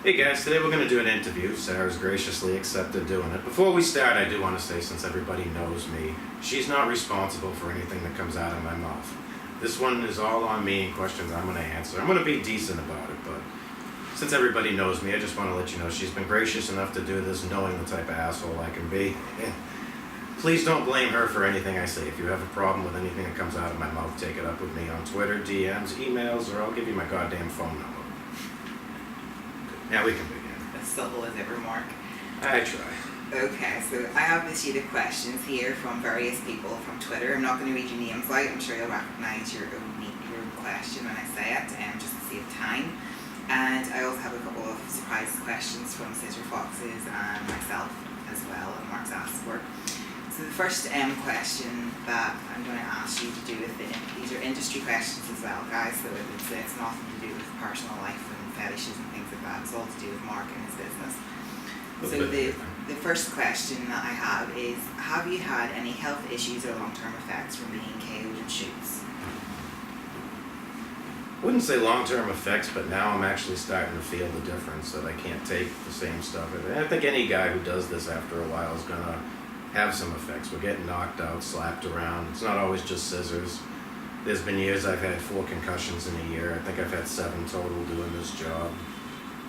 Hey guys, today we're going to do an interview. Sarah's graciously accepted doing it. Before we start, I do want to say, since everybody knows me, she's not responsible for anything that comes out of my mouth. This one is all on me and questions I'm going to answer. I'm going to be decent about it, but since everybody knows me, I just want to let you know she's been gracious enough to do this knowing the type of asshole I can be. Please don't blame her for anything I say. If you have a problem with anything that comes out of my mouth, take it up with me on Twitter, DMs, emails, or I'll give you my goddamn phone number. Now we can begin. As simple as ever, Mark. I try. Okay, so I have a sheet of questions here from various people from Twitter. I'm not going to read your names out. I'm sure you'll recognise your own question when I say it, just to save time. And I also have a couple of surprise questions from Scissor Foxes and myself as well, and Mark's asked for. So the first question that I'm going to ask you to do with these are industry questions as well, guys, so it's nothing to do with personal life and fetishes and things like that. It's all to do with Mark and his business. So the first question that I have is, have you had any health issues or long-term effects from being KO'd in shoots? I wouldn't say long-term effects, but now I'm actually starting to feel the difference that I can't take the same stuff. I think any guy who does this after a while is going to have some effects. We're getting knocked out, slapped around. It's not always just scissors. There's been years I've had 4 concussions in a year. I think I've had 7 total doing this job.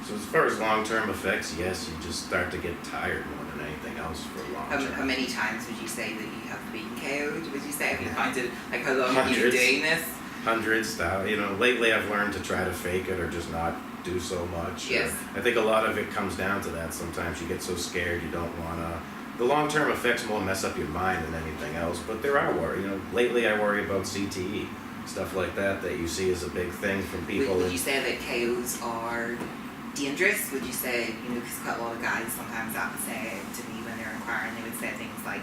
So as far as long-term effects, yes, you just start to get tired more than anything else for a long time. How many times would you say that you have been KO'd? Would you say, have you counted, like how long have you been doing this? Hundreds. Lately I've learned to try to fake it or just not do so much. Yes. I think a lot of it comes down to that. Sometimes you get so scared you don't want to. The long-term effects more mess up your mind than anything else, but there are worry. Lately I worry about CTE, stuff like that you see as a big thing from people. Would you say that KOs are dangerous? Would you say, because quite a lot of guys sometimes have to say to me when they're inquiring, they would say things like,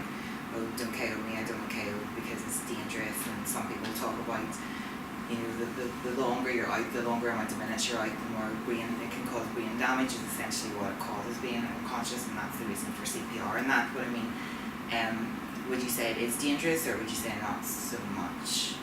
oh, don't KO me, I don't want KO because it's dangerous, and some people talk about, the longer you're out, the longer amount of minutes you're out, the more it can cause brain damage is essentially what it causes being unconscious, and that's the reason for CPR and that. But would you say it is dangerous, or would you say not so much?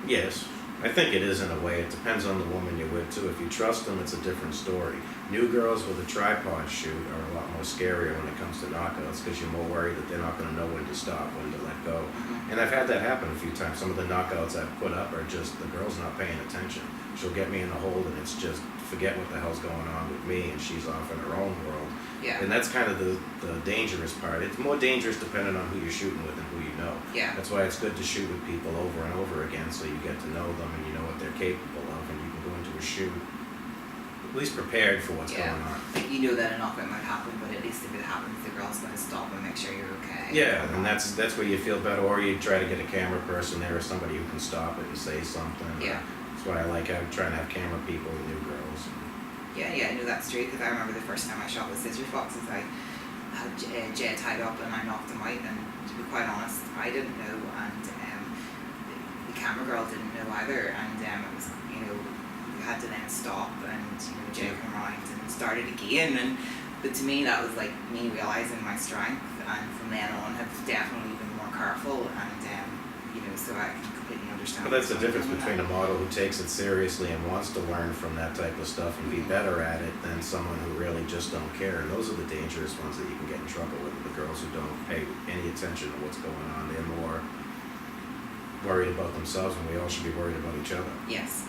Yes, I think it is in a way. It depends on the woman you're with too. If you trust them, it's a different story. New girls with a tripod shoot are a lot more scarier when it comes to knockouts because you're more worried that they're not going to know when to stop, when to let go. Mm-hmm. And I've had that happen a few times. Some of the knockouts I've put up are just the girl's not paying attention. She'll get me in the hold and it's just forget what the hell's going on with me, and she's off in her own world. Yeah. And that's kind of the dangerous part. It's more dangerous depending on who you're shooting with and who you know. Yeah. That's why it's good to shoot with people over and over again so you get to know them and you know what they're capable of, and you can go into a shoot at least prepared for what's going on. Like you know that a knockout might happen, but at least if it happens, the girl's going to stop and make sure you're okay. Yeah, and that's where you feel better, or you try to get a camera person there or somebody who can stop it and say something. Yeah. That's why I like trying to have camera people with new girls. Yeah, I know that's true, because I remember the first time I shot with Scissor Foxes, I had Jay tied up and I knocked him out, and to be quite honest, I didn't know, and the camera girl didn't know either, and it was, we had to then stop, and Jay came around and started again, but to me that was like me realising my strength, and from then on have definitely been more careful, and so I can completely understand. But that's the difference between a model who takes it seriously and wants to learn from that type of stuff and be better at it than someone who really just don't care. And those are the dangerous ones that you can get in trouble with, the girls who don't pay any attention to what's going on. They're more worried about themselves, and we all should be worried about each other. Yes.